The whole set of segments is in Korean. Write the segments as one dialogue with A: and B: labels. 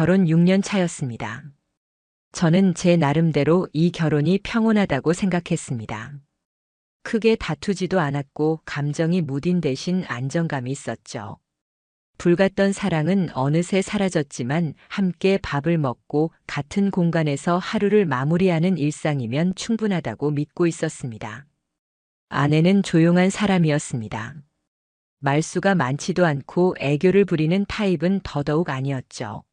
A: 결혼 6년 차였습니다. 저는 제 나름대로 이 결혼이 평온하다고 생각했습니다. 크게 다투지도 않았고 감정이 무딘 대신 안정감이 있었죠. 불같던 사랑은 어느새 사라졌지만 함께 밥을 먹고 같은 공간에서 하루를 마무리하는 일상이면 충분하다고 믿고 있었습니다. 아내는 조용한 사람이었습니다. 말수가 많지도 않고 애교를 부리는 타입은 더더욱 아니었죠.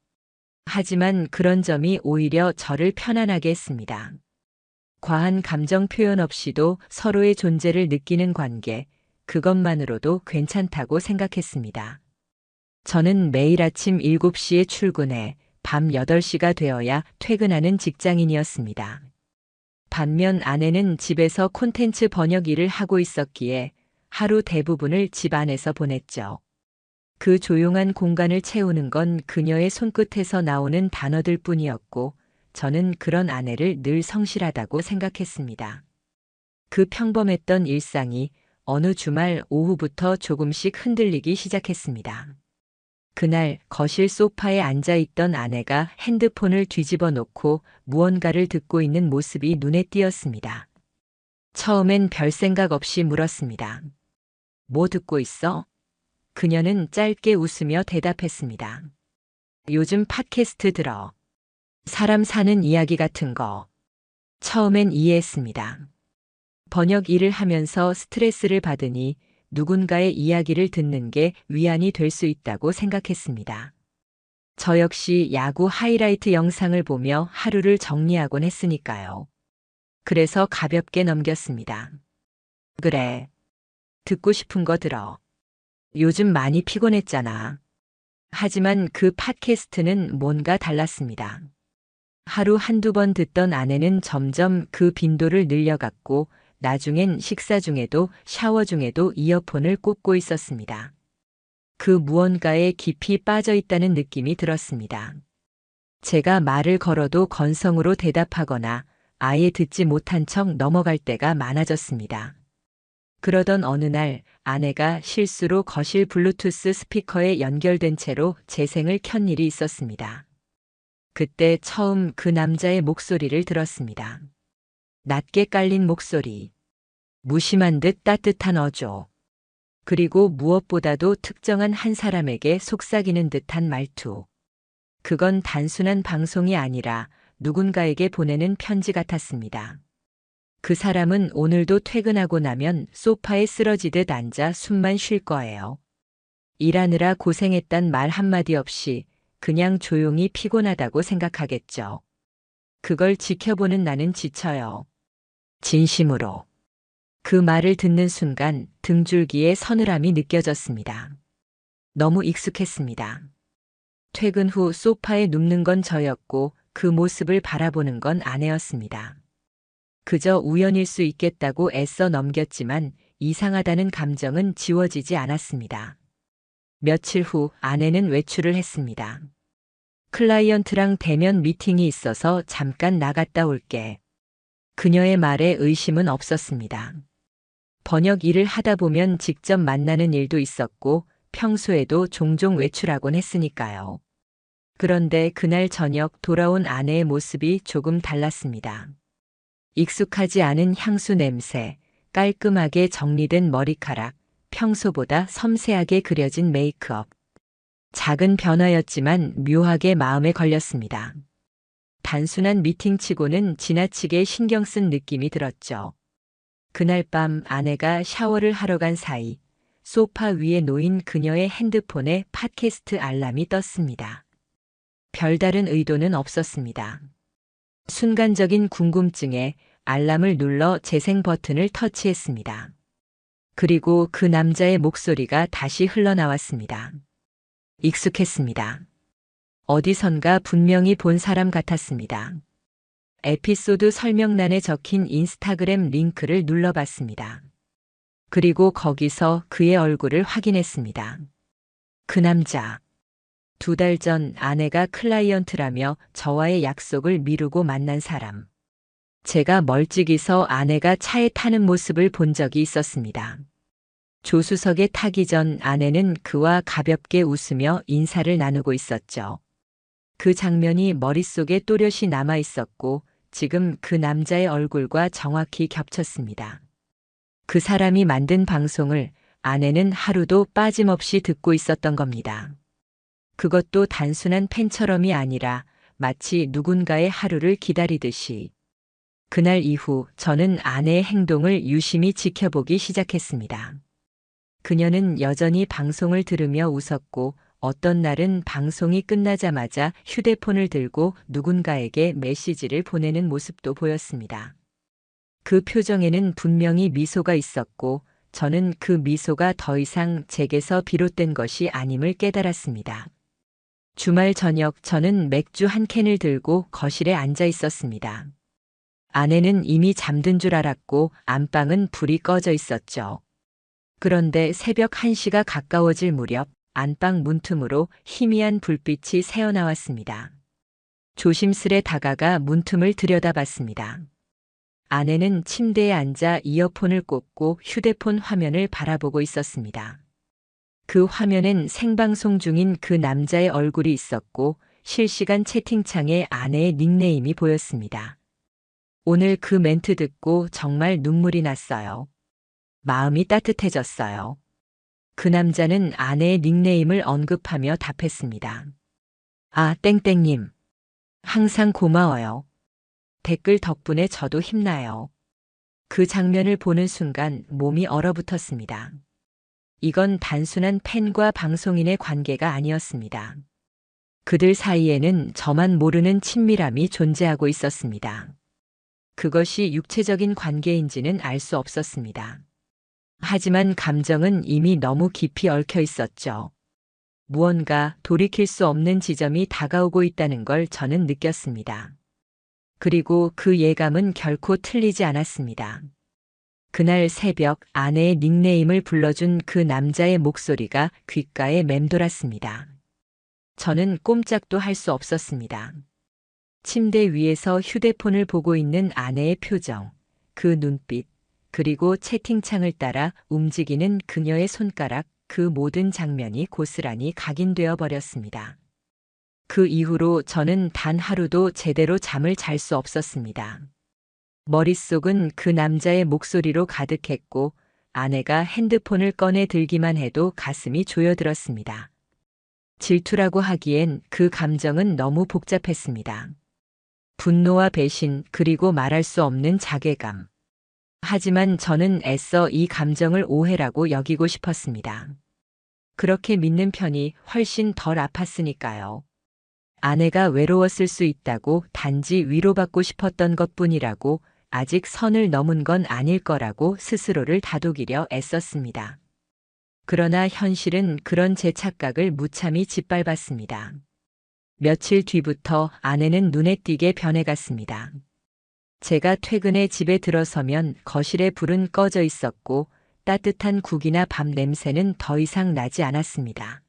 A: 하지만 그런 점이 오히려 저를 편안하게 했습니다. 과한 감정 표현 없이도 서로의 존재를 느끼는 관계, 그것만으로도 괜찮다고 생각했습니다. 저는 매일 아침 7시에 출근해 밤 8시가 되어야 퇴근하는 직장인이었습니다. 반면 아내는 집에서 콘텐츠 번역 일을 하고 있었기에 하루 대부분을 집 안에서 보냈죠. 그 조용한 공간을 채우는 건 그녀의 손끝에서 나오는 단어들 뿐이었고, 저는 그런 아내를 늘 성실하다고 생각했습니다. 그 평범했던 일상이 어느 주말 오후부터 조금씩 흔들리기 시작했습니다. 그날 거실 소파에 앉아있던 아내가 핸드폰을 뒤집어 놓고 무언가를 듣고 있는 모습이 눈에 띄었습니다. 처음엔 별 생각 없이 물었습니다. 뭐 듣고 있어? 그녀는 짧게 웃으며 대답했습니다. 요즘 팟캐스트 들어. 사람 사는 이야기 같은 거. 처음엔 이해했습니다. 번역 일을 하면서 스트레스를 받으니 누군가의 이야기를 듣는 게 위안이 될 수 있다고 생각했습니다. 저 역시 야구 하이라이트 영상을 보며 하루를 정리하곤 했으니까요. 그래서 가볍게 넘겼습니다. 그래. 듣고 싶은 거 들어. 요즘 많이 피곤했잖아. 하지만 그 팟캐스트는 뭔가 달랐습니다. 하루 한두 번 듣던 아내는 점점 그 빈도를 늘려갔고 나중엔 식사 중에도 샤워 중에도 이어폰을 꽂고 있었습니다. 그 무언가에 깊이 빠져 있다는 느낌이 들었습니다. 제가 말을 걸어도 건성으로 대답하거나 아예 듣지 못한 척 넘어갈 때가 많아졌습니다. 그러던 어느 날 아내가 실수로 거실 블루투스 스피커에 연결된 채로 재생을 켠 일이 있었습니다. 그때 처음 그 남자의 목소리를 들었습니다. 낮게 깔린 목소리. 무심한 듯 따뜻한 어조. 그리고 무엇보다도 특정한 한 사람에게 속삭이는 듯한 말투. 그건 단순한 방송이 아니라 누군가에게 보내는 편지 같았습니다. 그 사람은 오늘도 퇴근하고 나면 소파에 쓰러지듯 앉아 숨만 쉴 거예요. 일하느라 고생했단 말 한마디 없이 그냥 조용히 피곤하다고 생각하겠죠. 그걸 지켜보는 나는 지쳐요. 진심으로. 그 말을 듣는 순간 등줄기에 서늘함이 느껴졌습니다. 너무 익숙했습니다. 퇴근 후 소파에 눕는 건 저였고 그 모습을 바라보는 건 아내였습니다. 그저 우연일 수 있겠다고 애써 넘겼지만 이상하다는 감정은 지워지지 않았습니다. 며칠 후 아내는 외출을 했습니다. 클라이언트랑 대면 미팅이 있어서 잠깐 나갔다 올게. 그녀의 말에 의심은 없었습니다. 번역 일을 하다 보면 직접 만나는 일도 있었고 평소에도 종종 외출하곤 했으니까요. 그런데 그날 저녁 돌아온 아내의 모습이 조금 달랐습니다. 익숙하지 않은 향수 냄새, 깔끔하게 정리된 머리카락, 평소보다 섬세하게 그려진 메이크업. 작은 변화였지만 묘하게 마음에 걸렸습니다. 단순한 미팅치고는 지나치게 신경 쓴 느낌이 들었죠. 그날 밤 아내가 샤워를 하러 간 사이 소파 위에 놓인 그녀의 핸드폰에 팟캐스트 알람이 떴습니다. 별다른 의도는 없었습니다. 순간적인 궁금증에 알람을 눌러 재생 버튼을 터치했습니다. 그리고 그 남자의 목소리가 다시 흘러나왔습니다. 익숙했습니다. 어디선가 분명히 본 사람 같았습니다. 에피소드 설명란에 적힌 인스타그램 링크를 눌러봤습니다. 그리고 거기서 그의 얼굴을 확인했습니다. 그 남자. 2달 전 아내가 클라이언트라며 저와의 약속을 미루고 만난 사람. 제가 멀찍이서 아내가 차에 타는 모습을 본 적이 있었습니다. 조수석에 타기 전 아내는 그와 가볍게 웃으며 인사를 나누고 있었죠. 그 장면이 머릿속에 또렷이 남아 있었고 지금 그 남자의 얼굴과 정확히 겹쳤습니다. 그 사람이 만든 방송을 아내는 하루도 빠짐없이 듣고 있었던 겁니다. 그것도 단순한 팬처럼이 아니라 마치 누군가의 하루를 기다리듯이. 그날 이후 저는 아내의 행동을 유심히 지켜보기 시작했습니다. 그녀는 여전히 방송을 들으며 웃었고 어떤 날은 방송이 끝나자마자 휴대폰을 들고 누군가에게 메시지를 보내는 모습도 보였습니다. 그 표정에는 분명히 미소가 있었고 저는 그 미소가 더 이상 제게서 비롯된 것이 아님을 깨달았습니다. 주말 저녁 저는 맥주 한 캔을 들고 거실에 앉아 있었습니다. 아내는 이미 잠든 줄 알았고 안방은 불이 꺼져 있었죠. 그런데 새벽 1시가 가까워질 무렵 안방 문틈으로 희미한 불빛이 새어나왔습니다. 조심스레 다가가 문틈을 들여다봤습니다. 아내는 침대에 앉아 이어폰을 꽂고 휴대폰 화면을 바라보고 있었습니다. 그 화면엔 생방송 중인 그 남자의 얼굴이 있었고 실시간 채팅창에 아내의 닉네임이 보였습니다. 오늘 그 멘트 듣고 정말 눈물이 났어요. 마음이 따뜻해졌어요. 그 남자는 아내의 닉네임을 언급하며 답했습니다. 아, 땡땡님. 항상 고마워요. 댓글 덕분에 저도 힘나요. 그 장면을 보는 순간 몸이 얼어붙었습니다. 이건 단순한 팬과 방송인의 관계가 아니었습니다. 그들 사이에는 저만 모르는 친밀함이 존재하고 있었습니다. 그것이 육체적인 관계인지는 알 수 없었습니다. 하지만 감정은 이미 너무 깊이 얽혀 있었죠. 무언가 돌이킬 수 없는 지점이 다가오고 있다는 걸 저는 느꼈습니다. 그리고 그 예감은 결코 틀리지 않았습니다. 그날 새벽 아내의 닉네임을 불러준 그 남자의 목소리가 귓가에 맴돌았습니다. 저는 꼼짝도 할 수 없었습니다. 침대 위에서 휴대폰을 보고 있는 아내의 표정, 그 눈빛, 그리고 채팅창을 따라 움직이는 그녀의 손가락, 그 모든 장면이 고스란히 각인되어 버렸습니다. 그 이후로 저는 단 하루도 제대로 잠을 잘 수 없었습니다. 머릿속은 그 남자의 목소리로 가득했고 아내가 핸드폰을 꺼내 들기만 해도 가슴이 조여들었습니다. 질투라고 하기엔 그 감정은 너무 복잡했습니다. 분노와 배신 그리고 말할 수 없는 자괴감. 하지만 저는 애써 이 감정을 오해라고 여기고 싶었습니다. 그렇게 믿는 편이 훨씬 덜 아팠으니까요. 아내가 외로웠을 수 있다고 단지 위로받고 싶었던 것뿐이라고 아직 선을 넘은 건 아닐 거라고 스스로를 다독이려 애썼습니다. 그러나 현실은 그런 제 착각을 무참히 짓밟았습니다. 며칠 뒤부터 아내는 눈에 띄게 변해갔습니다. 제가 퇴근해 집에 들어서면 거실에 불은 꺼져 있었고 따뜻한 국이나 밥 냄새는 더 이상 나지 않았습니다.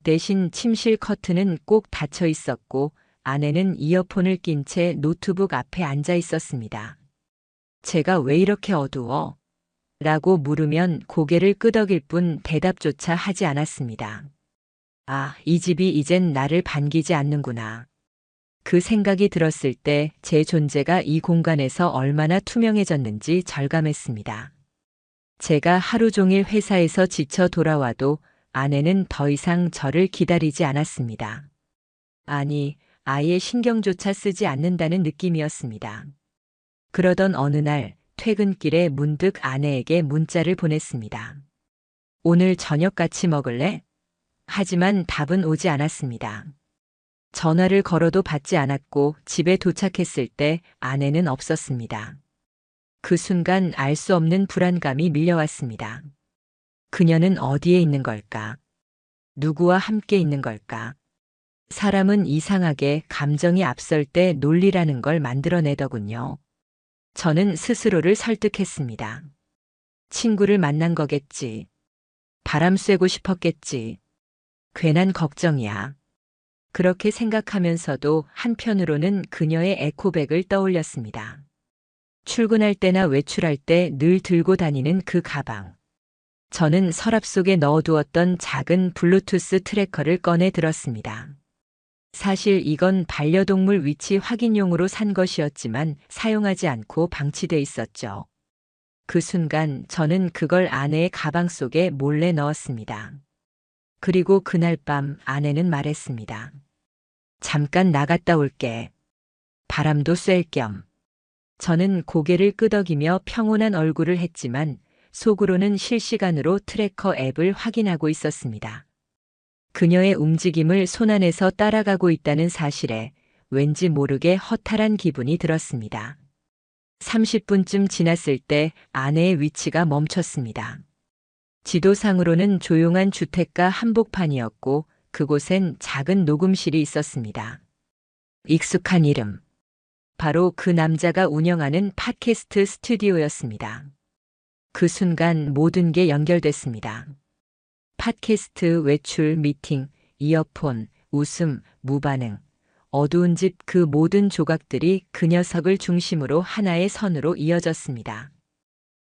A: 대신 침실 커튼은 꼭 닫혀 있었고 아내는 이어폰을 낀 채 노트북 앞에 앉아 있었습니다. 제가 왜 이렇게 어두워? 라고 물으면 고개를 끄덕일 뿐 대답조차 하지 않았습니다. 아, 이 집이 이젠 나를 반기지 않는구나. 그 생각이 들었을 때 제 존재가 이 공간에서 얼마나 투명해졌는지 절감했습니다. 제가 하루 종일 회사에서 지쳐 돌아와도 아내는 더 이상 저를 기다리지 않았습니다. 아니, 아예 신경조차 쓰지 않는다는 느낌이었습니다. 그러던 어느 날 퇴근길에 문득 아내에게 문자를 보냈습니다. 오늘 저녁 같이 먹을래? 하지만 답은 오지 않았습니다. 전화를 걸어도 받지 않았고 집에 도착했을 때 아내는 없었습니다. 그 순간 알 수 없는 불안감이 밀려왔습니다. 그녀는 어디에 있는 걸까? 누구와 함께 있는 걸까? 사람은 이상하게 감정이 앞설 때 논리라는 걸 만들어내더군요. 저는 스스로를 설득했습니다. 친구를 만난 거겠지. 바람 쐬고 싶었겠지. 괜한 걱정이야. 그렇게 생각하면서도 한편으로는 그녀의 에코백을 떠올렸습니다. 출근할 때나 외출할 때 늘 들고 다니는 그 가방. 저는 서랍 속에 넣어두었던 작은 블루투스 트래커를 꺼내 들었습니다. 사실 이건 반려동물 위치 확인용으로 산 것이었지만 사용하지 않고 방치돼 있었죠. 그 순간 저는 그걸 아내의 가방 속에 몰래 넣었습니다. 그리고 그날 밤 아내는 말했습니다. 잠깐 나갔다 올게. 바람도 쐴 겸. 저는 고개를 끄덕이며 평온한 얼굴을 했지만 속으로는 실시간으로 트래커 앱을 확인하고 있었습니다. 그녀의 움직임을 손안에서 따라가고 있다는 사실에 왠지 모르게 허탈한 기분이 들었습니다. 30분쯤 지났을 때 아내의 위치가 멈췄습니다. 지도상으로는 조용한 주택가 한복판이었고 그곳엔 작은 녹음실이 있었습니다. 익숙한 이름. 바로 그 남자가 운영하는 팟캐스트 스튜디오였습니다. 그 순간 모든 게 연결됐습니다. 팟캐스트, 외출, 미팅, 이어폰, 웃음, 무반응. 어두운 집 그 모든 조각들이 그 녀석을 중심으로 하나의 선으로 이어졌습니다.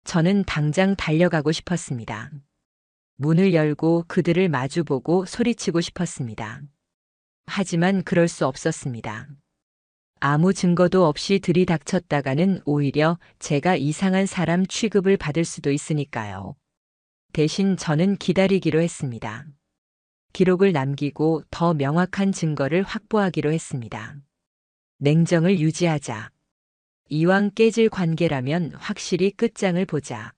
A: 저는 당장 달려가고 싶었습니다. 문을 열고 그들을 마주보고 소리치고 싶었습니다. 하지만 그럴 수 없었습니다. 아무 증거도 없이 들이닥쳤다가는 오히려 제가 이상한 사람 취급을 받을 수도 있으니까요. 대신 저는 기다리기로 했습니다. 기록을 남기고 더 명확한 증거를 확보하기로 했습니다. 냉정을 유지하자. 이왕 깨질 관계라면 확실히 끝장을 보자.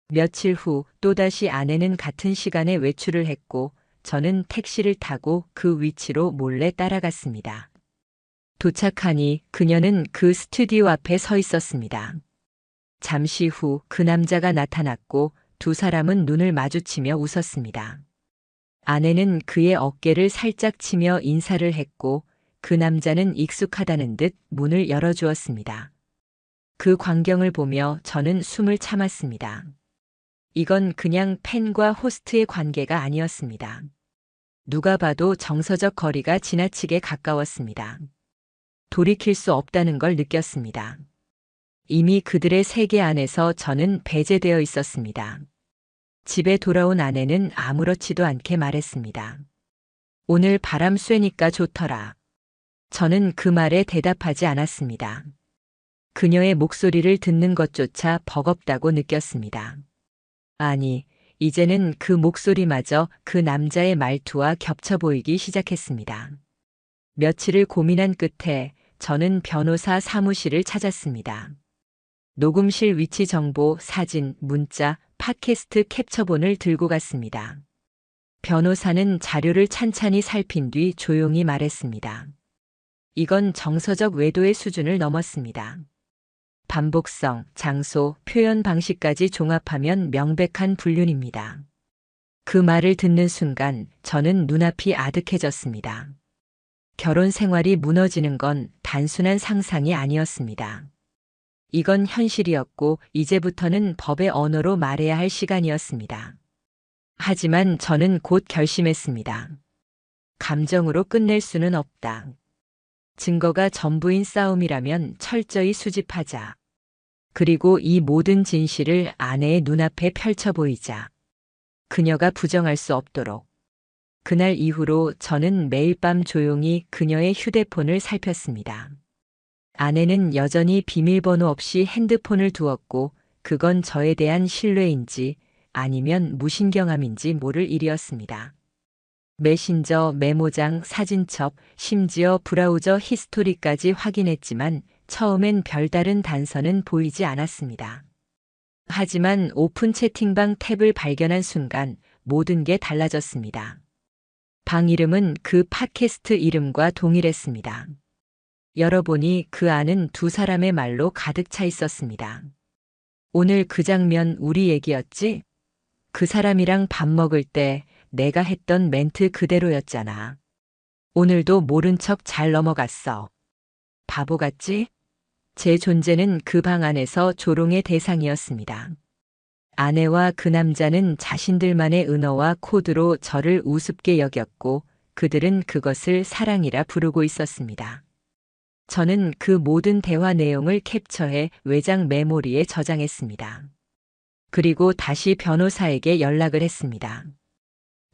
A: 며칠 후 또다시 아내는 같은 시간에 외출을 했고 저는 택시를 타고 그 위치로 몰래 따라갔습니다. 도착하니 그녀는 그 스튜디오 앞에 서 있었습니다. 잠시 후 그 남자가 나타났고 두 사람은 눈을 마주치며 웃었습니다. 아내는 그의 어깨를 살짝 치며 인사를 했고 그 남자는 익숙하다는 듯 문을 열어주었습니다. 그 광경을 보며 저는 숨을 참았습니다. 이건 그냥 팬과 호스트의 관계가 아니었습니다. 누가 봐도 정서적 거리가 지나치게 가까웠습니다. 돌이킬 수 없다는 걸 느꼈습니다. 이미 그들의 세계 안에서 저는 배제되어 있었습니다. 집에 돌아온 아내는 아무렇지도 않게 말했습니다. 오늘 바람 쐬니까 좋더라. 저는 그 말에 대답하지 않았습니다. 그녀의 목소리를 듣는 것조차 버겁다고 느꼈습니다. 아니, 이제는 그 목소리마저 그 남자의 말투와 겹쳐 보이기 시작했습니다. 며칠을 고민한 끝에 저는 변호사 사무실을 찾았습니다. 녹음실 위치 정보, 사진, 문자, 팟캐스트 캡처본을 들고 갔습니다. 변호사는 자료를 찬찬히 살핀 뒤 조용히 말했습니다. 이건 정서적 외도의 수준을 넘었습니다. 반복성, 장소, 표현 방식까지 종합하면 명백한 불륜입니다. 그 말을 듣는 순간 저는 눈앞이 아득해졌습니다. 결혼 생활이 무너지는 건 단순한 상상이 아니었습니다. 이건 현실이었고 이제부터는 법의 언어로 말해야 할 시간이었습니다. 하지만 저는 곧 결심했습니다. 감정으로 끝낼 수는 없다. 증거가 전부인 싸움이라면 철저히 수집하자. 그리고 이 모든 진실을 아내의 눈앞에 펼쳐 보이자. 그녀가 부정할 수 없도록. 그날 이후로 저는 매일 밤 조용히 그녀의 휴대폰을 살폈습니다. 아내는 여전히 비밀번호 없이 핸드폰을 두었고 그건 저에 대한 신뢰인지 아니면 무신경함인지 모를 일이었습니다. 메신저, 메모장, 사진첩, 심지어 브라우저 히스토리까지 확인했지만 처음엔 별다른 단서는 보이지 않았습니다. 하지만 오픈 채팅방 탭을 발견한 순간 모든 게 달라졌습니다. 방 이름은 그 팟캐스트 이름과 동일했습니다. 열어보니 그 안은 두 사람의 말로 가득 차 있었습니다. 오늘 그 장면 우리 얘기였지? 그 사람이랑 밥 먹을 때 내가 했던 멘트 그대로였잖아. 오늘도 모른 척 잘 넘어갔어. 바보 같지? 제 존재는 그 방 안에서 조롱의 대상이었습니다. 아내와 그 남자는 자신들만의 은어와 코드로 저를 우습게 여겼고 그들은 그것을 사랑이라 부르고 있었습니다. 저는 그 모든 대화 내용을 캡처해 외장 메모리에 저장했습니다. 그리고 다시 변호사에게 연락을 했습니다.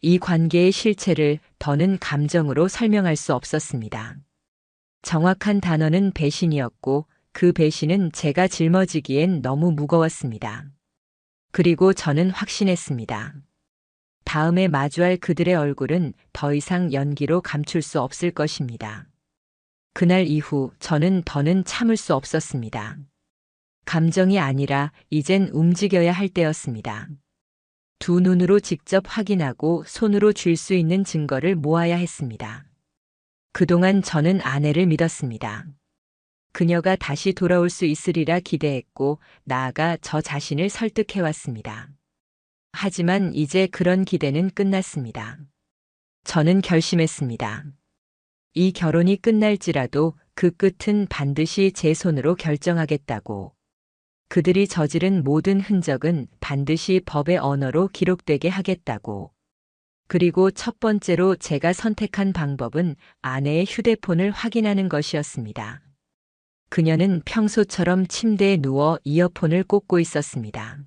A: 이 관계의 실체를 더는 감정으로 설명할 수 없었습니다. 정확한 단어는 배신이었고 그 배신은 제가 짊어지기엔 너무 무거웠습니다. 그리고 저는 확신했습니다. 다음에 마주할 그들의 얼굴은 더 이상 연기로 감출 수 없을 것입니다. 그날 이후 저는 더는 참을 수 없었습니다. 감정이 아니라 이젠 움직여야 할 때였습니다. 두 눈으로 직접 확인하고 손으로 쥘 수 있는 증거를 모아야 했습니다. 그동안 저는 아내를 믿었습니다. 그녀가 다시 돌아올 수 있으리라 기대했고 나아가 저 자신을 설득해왔습니다. 하지만 이제 그런 기대는 끝났습니다. 저는 결심했습니다. 이 결혼이 끝날지라도 그 끝은 반드시 제 손으로 결정하겠다고. 그들이 저지른 모든 흔적은 반드시 법의 언어로 기록되게 하겠다고. 그리고 첫 번째로 제가 선택한 방법은 아내의 휴대폰을 확인하는 것이었습니다. 그녀는 평소처럼 침대에 누워 이어폰을 꽂고 있었습니다.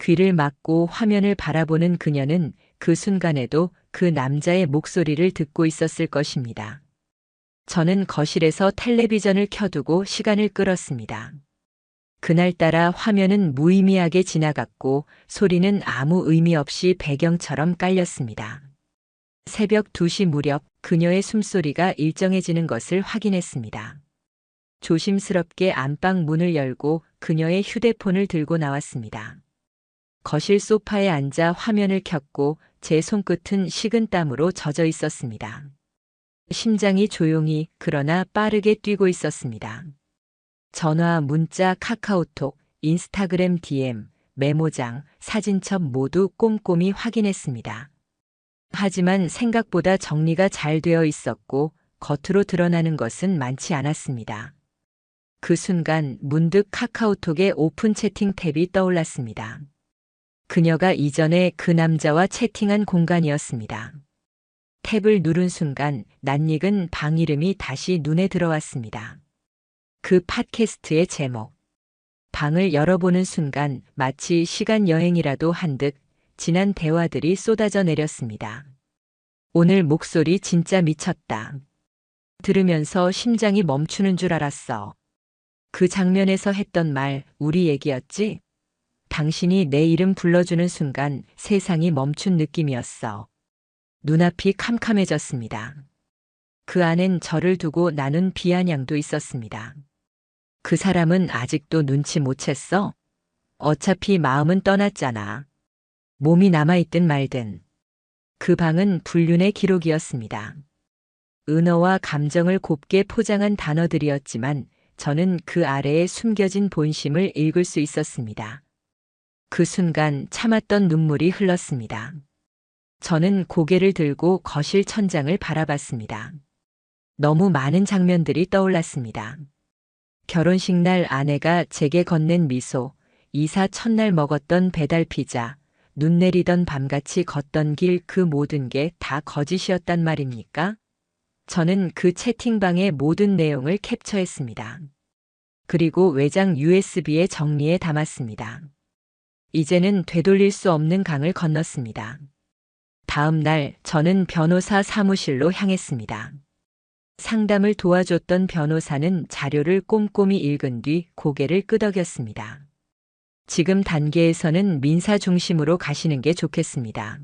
A: 귀를 막고 화면을 바라보는 그녀는 그 순간에도 그 남자의 목소리를 듣고 있었을 것입니다. 저는 거실에서 텔레비전을 켜두고 시간을 끌었습니다. 그날따라 화면은 무의미하게 지나갔고 소리는 아무 의미 없이 배경처럼 깔렸습니다. 새벽 2시 무렵 그녀의 숨소리가 일정해지는 것을 확인했습니다. 조심스럽게 안방 문을 열고 그녀의 휴대폰을 들고 나왔습니다. 거실 소파에 앉아 화면을 켰고 제 손끝은 식은땀으로 젖어 있었습니다. 심장이 조용히 그러나 빠르게 뛰고 있었습니다. 전화, 문자, 카카오톡, 인스타그램 DM, 메모장, 사진첩 모두 꼼꼼히 확인했습니다. 하지만 생각보다 정리가 잘 되어 있었고 겉으로 드러나는 것은 많지 않았습니다. 그 순간 문득 카카오톡의 오픈 채팅 탭이 떠올랐습니다. 그녀가 이전에 그 남자와 채팅한 공간이었습니다. 탭을 누른 순간 낯익은 방 이름이 다시 눈에 들어왔습니다. 그 팟캐스트의 제목. 방을 열어보는 순간 마치 시간 여행이라도 한 듯 지난 대화들이 쏟아져 내렸습니다. 오늘 목소리 진짜 미쳤다. 들으면서 심장이 멈추는 줄 알았어. 그 장면에서 했던 말, 우리 얘기였지? 당신이 내 이름 불러주는 순간 세상이 멈춘 느낌이었어. 눈앞이 캄캄해졌습니다. 그 안엔 저를 두고 나눈 비아냥도 있었습니다. 그 사람은 아직도 눈치 못 챘어? 어차피 마음은 떠났잖아. 몸이 남아있든 말든. 그 방은 불륜의 기록이었습니다. 은어와 감정을 곱게 포장한 단어들이었지만 저는 그 아래에 숨겨진 본심을 읽을 수 있었습니다. 그 순간 참았던 눈물이 흘렀습니다. 저는 고개를 들고 거실 천장을 바라봤습니다. 너무 많은 장면들이 떠올랐습니다. 결혼식 날 아내가 제게 건넨 미소, 이사 첫날 먹었던 배달 피자, 눈 내리던 밤같이 걷던 길 그 모든 게 다 거짓이었단 말입니까? 저는 그 채팅방의 모든 내용을 캡처했습니다. 그리고 외장 USB에 정리해 담았습니다. 이제는 되돌릴 수 없는 강을 건넜습니다. 다음 날 저는 변호사 사무실로 향했습니다. 상담을 도와줬던 변호사는 자료를 꼼꼼히 읽은 뒤 고개를 끄덕였습니다. 지금 단계에서는 민사 중심으로 가시는 게 좋겠습니다.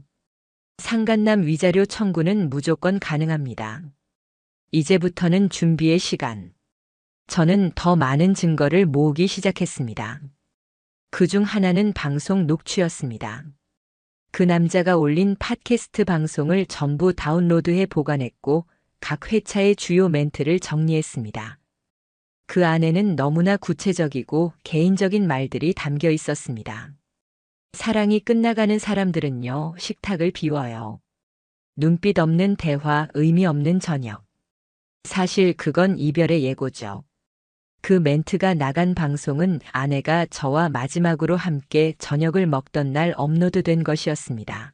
A: 상간남 위자료 청구는 무조건 가능합니다. 이제부터는 준비의 시간. 저는 더 많은 증거를 모으기 시작했습니다. 그중 하나는 방송 녹취였습니다. 그 남자가 올린 팟캐스트 방송을 전부 다운로드해 보관했고 각 회차의 주요 멘트를 정리했습니다. 그 안에는 너무나 구체적이고 개인적인 말들이 담겨 있었습니다. 사랑이 끝나가는 사람들은요, 식탁을 비워요. 눈빛 없는 대화, 의미 없는 저녁. 사실 그건 이별의 예고죠. 그 멘트가 나간 방송은 아내가 저와 마지막으로 함께 저녁을 먹던 날 업로드된 것이었습니다.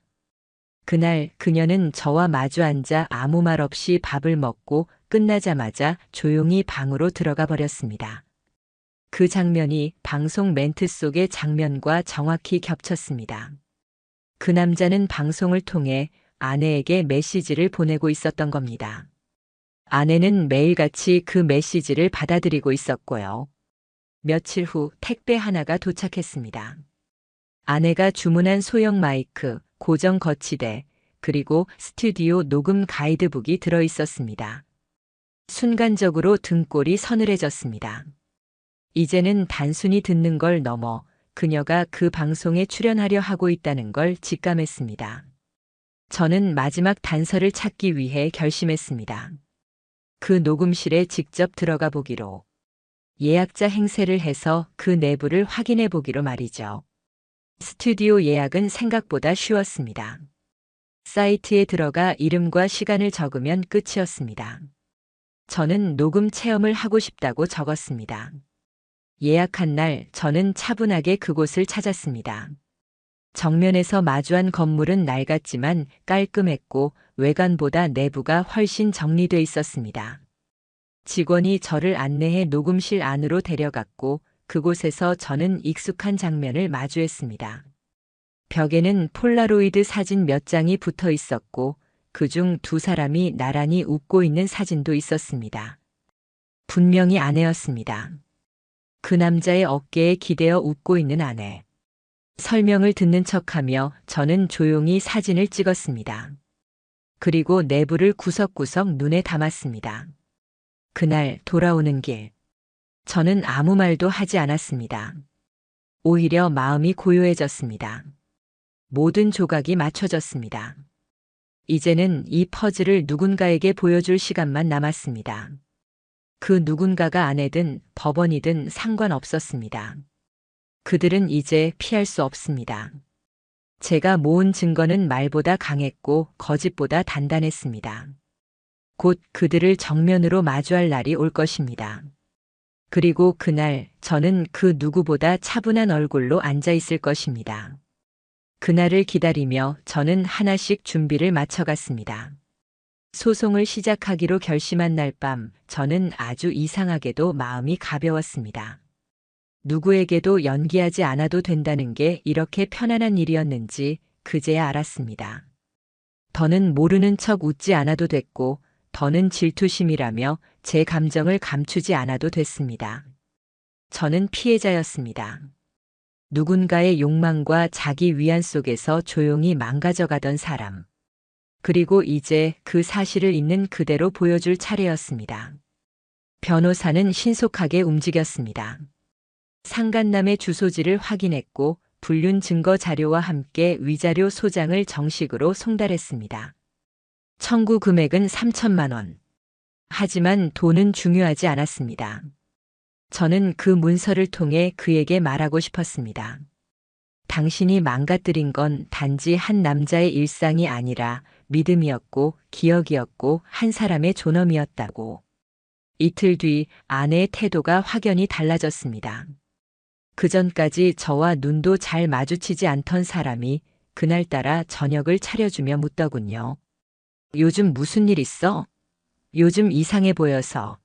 A: 그날 그녀는 저와 마주 앉아 아무 말 없이 밥을 먹고 끝나자마자 조용히 방으로 들어가 버렸습니다. 그 장면이 방송 멘트 속의 장면과 정확히 겹쳤습니다. 그 남자는 방송을 통해 아내에게 메시지를 보내고 있었던 겁니다. 아내는 매일같이 그 메시지를 받아들이고 있었고요. 며칠 후 택배 하나가 도착했습니다. 아내가 주문한 소형 마이크, 고정 거치대, 그리고 스튜디오 녹음 가이드북이 들어 있었습니다. 순간적으로 등골이 서늘해졌습니다. 이제는 단순히 듣는 걸 넘어 그녀가 그 방송에 출연하려 하고 있다는 걸 직감했습니다. 저는 마지막 단서를 찾기 위해 결심했습니다. 그 녹음실에 직접 들어가 보기로, 예약자 행세를 해서 그 내부를 확인해 보기로 말이죠. 스튜디오 예약은 생각보다 쉬웠습니다. 사이트에 들어가 이름과 시간을 적으면 끝이었습니다. 저는 녹음 체험을 하고 싶다고 적었습니다. 예약한 날 저는 차분하게 그곳을 찾았습니다. 정면에서 마주한 건물은 낡았지만 깔끔했고 외관보다 내부가 훨씬 정리돼 있었습니다. 직원이 저를 안내해 녹음실 안으로 데려갔고 그곳에서 저는 익숙한 장면을 마주했습니다. 벽에는 폴라로이드 사진 몇 장이 붙어 있었고 그중 두 사람이 나란히 웃고 있는 사진도 있었습니다. 분명히 아내였습니다. 그 남자의 어깨에 기대어 웃고 있는 아내. 설명을 듣는 척하며 저는 조용히 사진을 찍었습니다. 그리고 내부를 구석구석 눈에 담았습니다. 그날 돌아오는 길. 저는 아무 말도 하지 않았습니다. 오히려 마음이 고요해졌습니다. 모든 조각이 맞춰졌습니다. 이제는 이 퍼즐을 누군가에게 보여줄 시간만 남았습니다. 그 누군가가 아내든 법원이든 상관없었습니다. 그들은 이제 피할 수 없습니다. 제가 모은 증거는 말보다 강했고 거짓보다 단단했습니다. 곧 그들을 정면으로 마주할 날이 올 것입니다. 그리고 그날 저는 그 누구보다 차분한 얼굴로 앉아 있을 것입니다. 그날을 기다리며 저는 하나씩 준비를 마쳐갔습니다. 소송을 시작하기로 결심한 날 밤 저는 아주 이상하게도 마음이 가벼웠습니다. 누구에게도 연기하지 않아도 된다는 게 이렇게 편안한 일이었는지 그제야 알았습니다. 더는 모르는 척 웃지 않아도 됐고 더는 질투심이라며 제 감정을 감추지 않아도 됐습니다. 저는 피해자였습니다. 누군가의 욕망과 자기 위안 속에서 조용히 망가져가던 사람. 그리고 이제 그 사실을 있는 그대로 보여줄 차례였습니다. 변호사는 신속하게 움직였습니다. 상간남의 주소지를 확인했고 불륜 증거 자료와 함께 위자료 소장을 정식으로 송달했습니다. 청구 금액은 3천만 원. 하지만 돈은 중요하지 않았습니다. 저는 그 문서를 통해 그에게 말하고 싶었습니다. 당신이 망가뜨린 건 단지 한 남자의 일상이 아니라 믿음이었고 기억이었고 한 사람의 존엄이었다고. 이틀 뒤 아내의 태도가 확연히 달라졌습니다. 그전까지 저와 눈도 잘 마주치지 않던 사람이 그날따라 저녁을 차려주며 묻더군요. 요즘 무슨 일 있어? 요즘 이상해 보여서.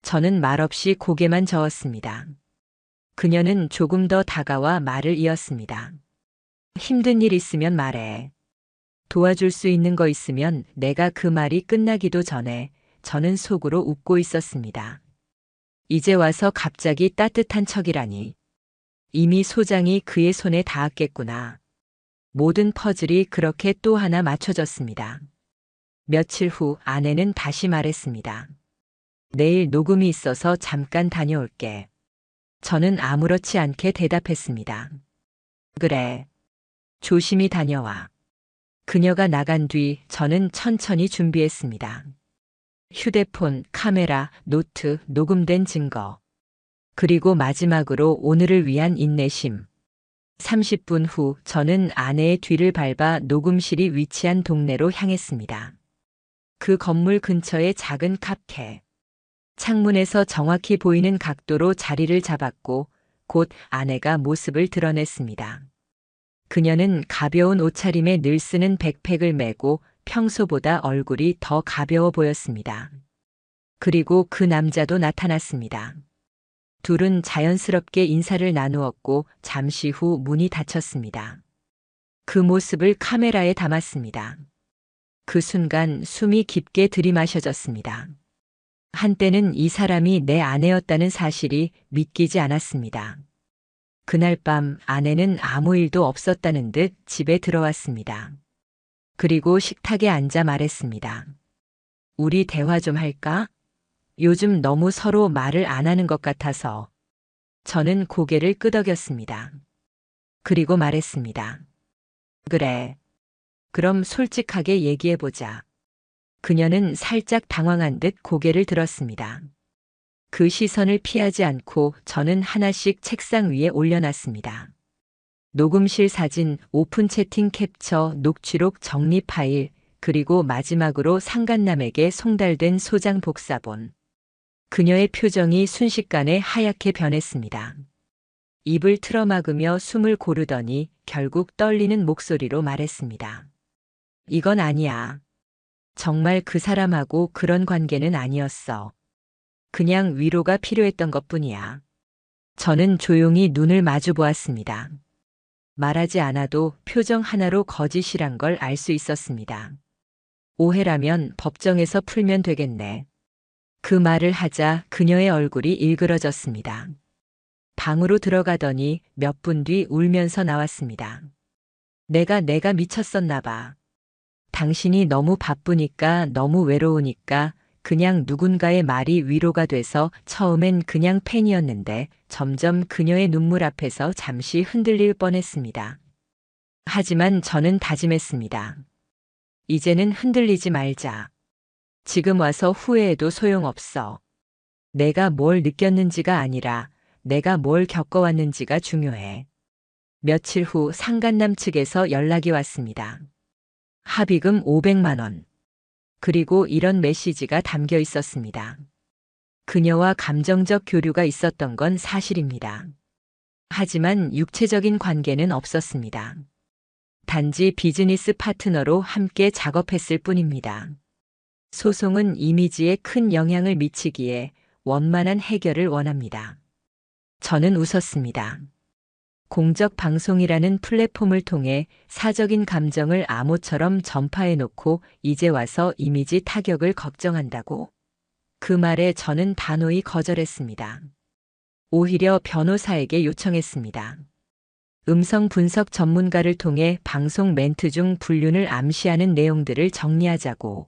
A: 저는 말없이 고개만 저었습니다. 그녀는 조금 더 다가와 말을 이었습니다. 힘든 일 있으면 말해. 도와줄 수 있는 거 있으면. 내가 그 말이 끝나기도 전에 저는 속으로 웃고 있었습니다. 이제 와서 갑자기 따뜻한 척이라니. 이미 소장이 그의 손에 닿았겠구나. 모든 퍼즐이 그렇게 또 하나 맞춰졌습니다. 며칠 후 아내는 다시 말했습니다. 내일 녹음이 있어서 잠깐 다녀올게. 저는 아무렇지 않게 대답했습니다. 그래. 조심히 다녀와. 그녀가 나간 뒤 저는 천천히 준비했습니다. 휴대폰, 카메라, 노트, 녹음된 증거. 그리고 마지막으로 오늘을 위한 인내심. 30분 후 저는 아내의 뒤를 밟아 녹음실이 위치한 동네로 향했습니다. 그 건물 근처의 작은 카페. 창문에서 정확히 보이는 각도로 자리를 잡았고 곧 아내가 모습을 드러냈습니다. 그녀는 가벼운 옷차림에 늘 쓰는 백팩을 메고 평소보다 얼굴이 더 가벼워 보였습니다. 그리고 그 남자도 나타났습니다. 둘은 자연스럽게 인사를 나누었고 잠시 후 문이 닫혔습니다. 그 모습을 카메라에 담았습니다. 그 순간 숨이 깊게 들이마셔졌습니다. 한때는 이 사람이 내 아내였다는 사실이 믿기지 않았습니다. 그날 밤 아내는 아무 일도 없었다는 듯 집에 들어왔습니다. 그리고 식탁에 앉아 말했습니다. 우리 대화 좀 할까? 요즘 너무 서로 말을 안 하는 것 같아서. 저는 고개를 끄덕였습니다. 그리고 말했습니다. 그래. 그럼 솔직하게 얘기해보자. 그녀는 살짝 당황한 듯 고개를 들었습니다. 그 시선을 피하지 않고 저는 하나씩 책상 위에 올려놨습니다. 녹음실 사진, 오픈 채팅 캡처, 녹취록 정리 파일, 그리고 마지막으로 상간남에게 송달된 소장 복사본. 그녀의 표정이 순식간에 하얗게 변했습니다. 입을 틀어막으며 숨을 고르더니 결국 떨리는 목소리로 말했습니다. 이건 아니야. 정말 그 사람하고 그런 관계는 아니었어. 그냥 위로가 필요했던 것뿐이야. 저는 조용히 눈을 마주 보았습니다. 말하지 않아도 표정 하나로 거짓이란 걸 알 수 있었습니다. 오해라면 법정에서 풀면 되겠네. 그 말을 하자 그녀의 얼굴이 일그러졌습니다. 방으로 들어가더니 몇 분 뒤 울면서 나왔습니다. 내가 미쳤었나 봐. 당신이 너무 바쁘니까 너무 외로우니까 그냥 누군가의 말이 위로가 돼서 처음엔 그냥 팬이었는데 점점 그녀의 눈물 앞에서 잠시 흔들릴 뻔했습니다. 하지만 저는 다짐했습니다. 이제는 흔들리지 말자. 지금 와서 후회해도 소용없어. 내가 뭘 느꼈는지가 아니라 내가 뭘 겪어왔는지가 중요해. 며칠 후 상간남 측에서 연락이 왔습니다. 합의금 500만 원. 그리고 이런 메시지가 담겨 있었습니다. 그녀와 감정적 교류가 있었던 건 사실입니다. 하지만 육체적인 관계는 없었습니다. 단지 비즈니스 파트너로 함께 작업했을 뿐입니다. 소송은 이미지에 큰 영향을 미치기에 원만한 해결을 원합니다. 저는 웃었습니다. 공적 방송이라는 플랫폼을 통해 사적인 감정을 암호처럼 전파해놓고 이제 와서 이미지 타격을 걱정한다고? 그 말에 저는 단호히 거절했습니다. 오히려 변호사에게 요청했습니다. 음성 분석 전문가를 통해 방송 멘트 중 불륜을 암시하는 내용들을 정리하자고.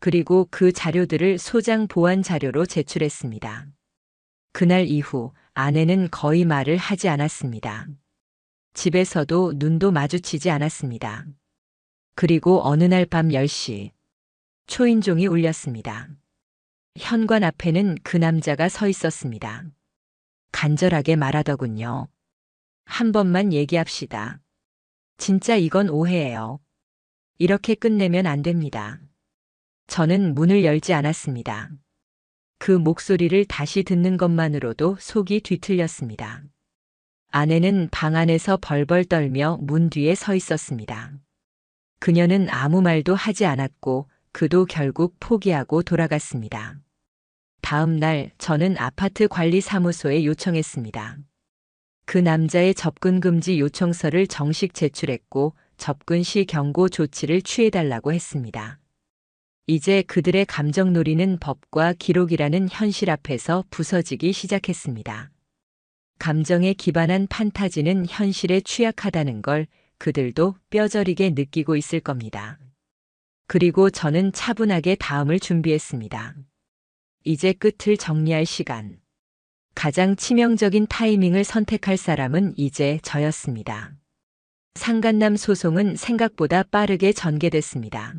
A: 그리고 그 자료들을 소장 보완 자료로 제출했습니다. 그날 이후 아내는 거의 말을 하지 않았습니다. 집에서도 눈도 마주치지 않았습니다. 그리고 어느 날 밤 10시 초인종이 울렸습니다. 현관 앞에는 그 남자가 서 있었습니다. 간절하게 말하더군요. 한 번만 얘기합시다. 진짜 이건 오해예요. 이렇게 끝내면 안 됩니다. 저는 문을 열지 않았습니다. 그 목소리를 다시 듣는 것만으로도 속이 뒤틀렸습니다. 아내는 방 안에서 벌벌 떨며 문 뒤에 서 있었습니다. 그녀는 아무 말도 하지 않았고 그도 결국 포기하고 돌아갔습니다. 다음 날 저는 아파트 관리사무소에 요청했습니다. 그 남자의 접근 금지 요청서를 정식 제출했고 접근 시 경고 조치를 취해달라고 했습니다. 이제 그들의 감정놀이는 법과 기록이라는 현실 앞에서 부서지기 시작했습니다. 감정에 기반한 판타지는 현실에 취약하다는 걸 그들도 뼈저리게 느끼고 있을 겁니다. 그리고 저는 차분하게 다음을 준비했습니다. 이제 끝을 정리할 시간. 가장 치명적인 타이밍을 선택할 사람은 이제 저였습니다. 상간남 소송은 생각보다 빠르게 전개됐습니다.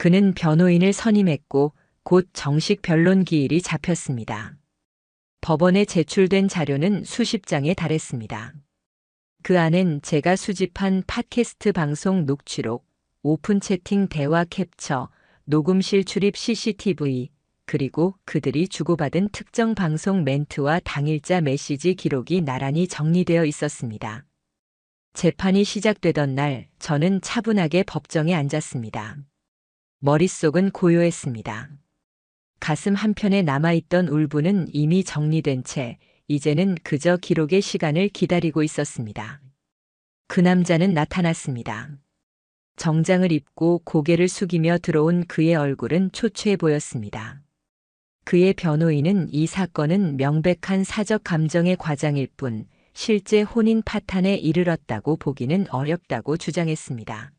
A: 그는 변호인을 선임했고 곧 정식 변론 기일이 잡혔습니다. 법원에 제출된 자료는 수십 장에 달했습니다. 그 안엔 제가 수집한 팟캐스트 방송 녹취록, 오픈 채팅 대화 캡처, 녹음실 출입 CCTV, 그리고 그들이 주고받은 특정 방송 멘트와 당일자 메시지 기록이 나란히 정리되어 있었습니다. 재판이 시작되던 날 저는 차분하게 법정에 앉았습니다. 머릿속은 고요했습니다. 가슴 한편에 남아있던 울분은 이미 정리된 채 이제는 그저 기록의 시간을 기다리고 있었습니다. 그 남자는 나타났습니다. 정장을 입고 고개를 숙이며 들어온 그의 얼굴은 초췌해 보였습니다. 그의 변호인은 이 사건은 명백한 사적 감정의 과장일 뿐 실제 혼인 파탄에 이르렀다고 보기는 어렵다고 주장했습니다.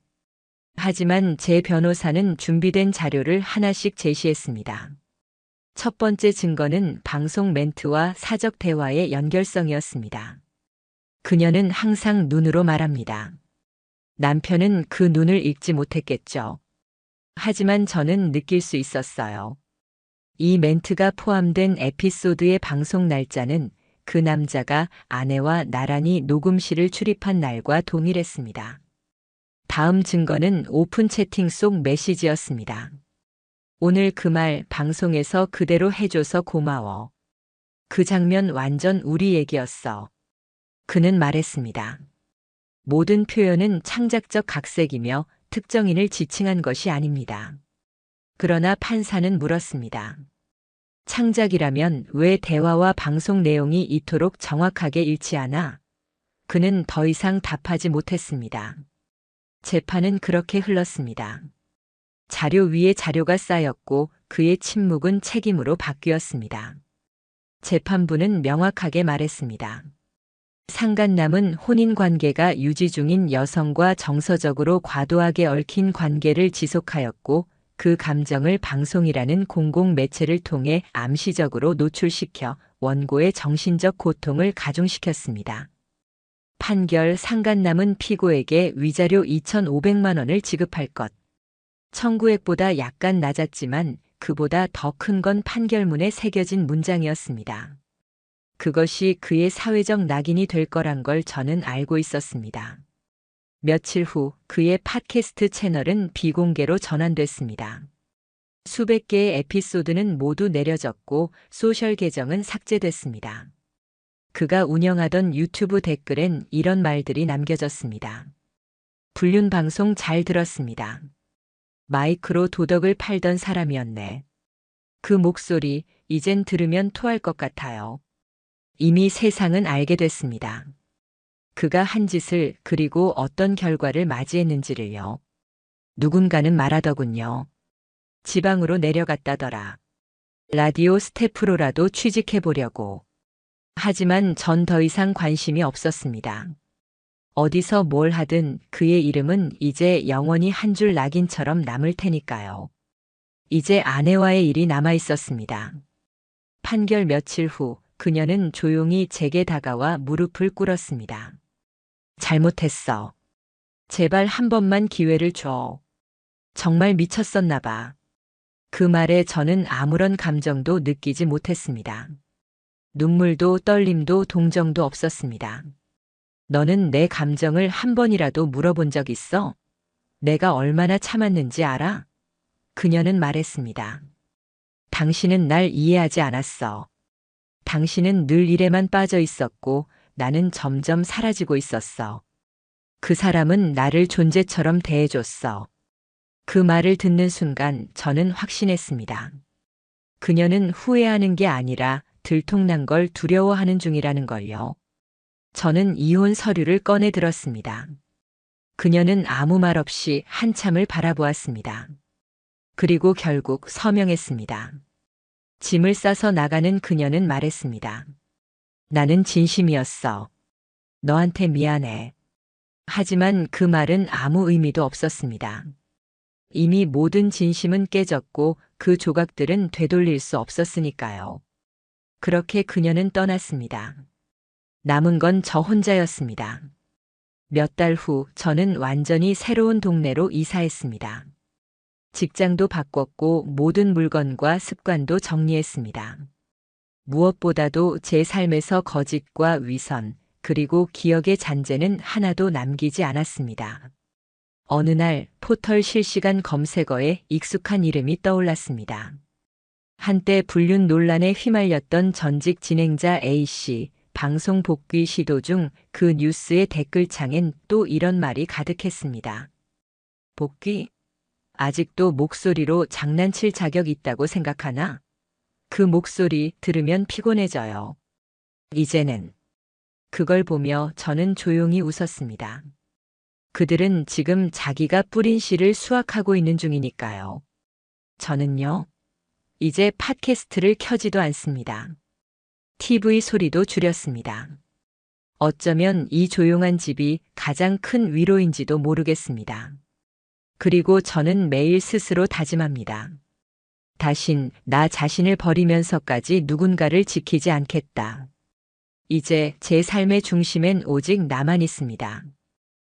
A: 하지만 제 변호사는 준비된 자료를 하나씩 제시했습니다. 첫 번째 증거는 방송 멘트와 사적 대화의 연결성이었습니다. 그녀는 항상 눈으로 말합니다. 남편은 그 눈을 읽지 못했겠죠. 하지만 저는 느낄 수 있었어요. 이 멘트가 포함된 에피소드의 방송 날짜는 그 남자가 아내와 나란히 녹음실을 출입한 날과 동일했습니다. 다음 증거는 오픈 채팅 속 메시지였습니다. 오늘 그 말 방송에서 그대로 해줘서 고마워. 그 장면 완전 우리 얘기였어. 그는 말했습니다. 모든 표현은 창작적 각색이며 특정인을 지칭한 것이 아닙니다. 그러나 판사는 물었습니다. 창작이라면 왜 대화와 방송 내용이 이토록 정확하게 일치하나? 그는 더 이상 답하지 못했습니다. 재판은 그렇게 흘렀습니다. 자료 위에 자료가 쌓였고 그의 침묵은 책임으로 바뀌었습니다. 재판부는 명확하게 말했습니다. 상간남은 혼인 관계가 유지 중인 여성과 정서적으로 과도하게 얽힌 관계를 지속하였고 그 감정을 방송이라는 공공 매체를 통해 암시적으로 노출시켜 원고의 정신적 고통을 가중시켰습니다. 판결 상간남은 피고에게 위자료 2,500만 원을 지급할 것. 청구액보다 약간 낮았지만 그보다 더 큰 건 판결문에 새겨진 문장이었습니다. 그것이 그의 사회적 낙인이 될 거란 걸 저는 알고 있었습니다. 며칠 후 그의 팟캐스트 채널은 비공개로 전환됐습니다. 수백 개의 에피소드는 모두 내려졌고 소셜 계정은 삭제됐습니다. 그가 운영하던 유튜브 댓글엔 이런 말들이 남겨졌습니다. 불륜 방송 잘 들었습니다. 마이크로 도덕을 팔던 사람이었네. 그 목소리 이젠 들으면 토할 것 같아요. 이미 세상은 알게 됐습니다. 그가 한 짓을 그리고 어떤 결과를 맞이했는지를요. 누군가는 말하더군요. 지방으로 내려갔다더라. 라디오 스태프로라도 취직해보려고. 하지만 전 더 이상 관심이 없었습니다. 어디서 뭘 하든 그의 이름은 이제 영원히 한 줄 낙인처럼 남을 테니까요. 이제 아내와의 일이 남아 있었습니다. 판결 며칠 후 그녀는 조용히 제게 다가와 무릎을 꿇었습니다. 잘못했어. 제발 한 번만 기회를 줘. 정말 미쳤었나 봐. 그 말에 저는 아무런 감정도 느끼지 못했습니다. 눈물도 떨림도 동정도 없었습니다. 너는 내 감정을 한 번이라도 물어본 적 있어? 내가 얼마나 참았는지 알아? 그녀는 말했습니다. 당신은 날 이해하지 않았어. 당신은 늘 일에만 빠져 있었고 나는 점점 사라지고 있었어. 그 사람은 나를 존재처럼 대해줬어. 그 말을 듣는 순간 저는 확신했습니다. 그녀는 후회하는 게 아니라 들통난 걸 두려워하는 중이라는 걸요. 저는 이혼 서류를 꺼내 들었습니다. 그녀는 아무 말 없이 한참을 바라보았습니다. 그리고 결국 서명했습니다. 짐을 싸서 나가는 그녀는 말했습니다. 나는 진심이었어. 너한테 미안해. 하지만 그 말은 아무 의미도 없었습니다. 이미 모든 진심은 깨졌고 그 조각들은 되돌릴 수 없었으니까요. 그렇게 그녀는 떠났습니다. 남은 건 저 혼자였습니다. 몇 달 후 저는 완전히 새로운 동네로 이사했습니다. 직장도 바꿨고 모든 물건과 습관도 정리했습니다. 무엇보다도 제 삶에서 거짓과 위선, 그리고 기억의 잔재는 하나도 남기지 않았습니다. 어느 날 포털 실시간 검색어에 익숙한 이름이 떠올랐습니다. 한때 불륜 논란에 휘말렸던 전직 진행자 A씨, 방송 복귀 시도 중 그 뉴스의 댓글창엔 또 이런 말이 가득했습니다. 복귀? 아직도 목소리로 장난칠 자격 있다고 생각하나? 그 목소리 들으면 피곤해져요. 이제는. 그걸 보며 저는 조용히 웃었습니다. 그들은 지금 자기가 뿌린 씨를 수확하고 있는 중이니까요. 저는요, 이제 팟캐스트를 켜지도 않습니다. TV 소리도 줄였습니다. 어쩌면 이 조용한 집이 가장 큰 위로인지도 모르겠습니다. 그리고 저는 매일 스스로 다짐합니다. 다신 나 자신을 버리면서까지 누군가를 지키지 않겠다. 이제 제 삶의 중심엔 오직 나만 있습니다.